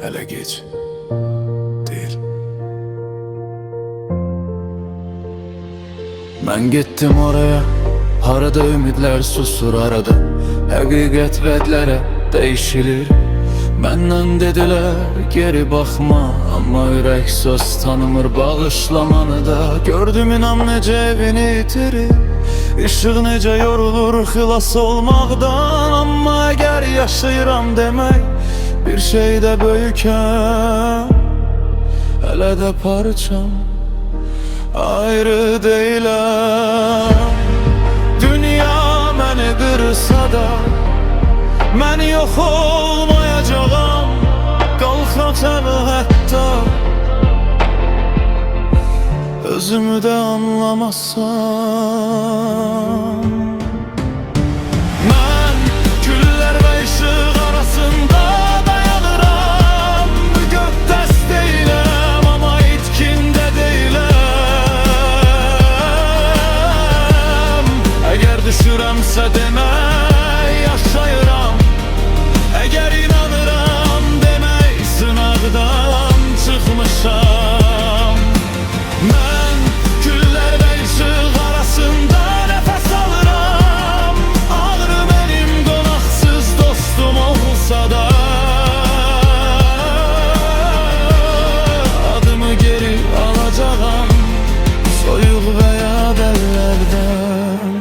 Hele geç değil. Ben gittim oraya, harada ümitler susur arada. Hakikat bedlere değişilir. Benden dediler geri bakma, ama yürek söz tanımır bağışlamanı da. Gördüm inan nece evini itirir, Işık nece yorulur xilas olmaqdan. Amma eğer yaşayıram demek bir şeyde böyükəm, hele de parçam ayrı değilim. Dünya məni qırsa da mən yox olmayacağım. Qalxacaq hətta özümü de anlamazsam. Mən güllər və işıq arasında dayanıram. Gökdəs deyiləm, amma itkində deyiləm. Əgər düşürəmsə demək yaşayıram. Əgər inanıram demək sınaqdan çıxmışam. Mən güllər və işıq arasında nəfəs alıram. Ağrı mənim qonaqsız dostum olsa da adımı geri alacağam, soyuq və yad əllərdən.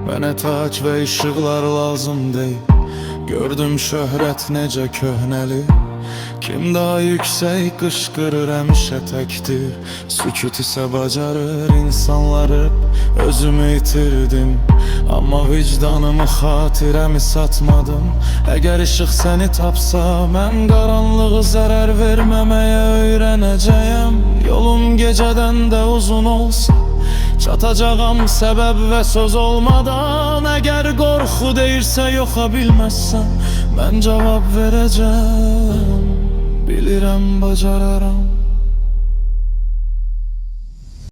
Mənə tac və işıqlar lazım deyil. Gördüm şöhrət necə köhnəli. Kim daha yüksək qışqırır həmişə təkdir. Sükut isə bacarır insanları. Özümü itirdim, amma vicdanımı xatirəmi satmadım. Əgər işıq səni tapsa, mən qaranlığı zərər verməməyə öyrənəcəyəm. Yolum gecədən də uzun olsa, çatacağam səbəb və söz olmadan. Əgər qorxu deyirsə yoxa bilməzsən, mən cavab verəcəm. Bilirəm bacararam.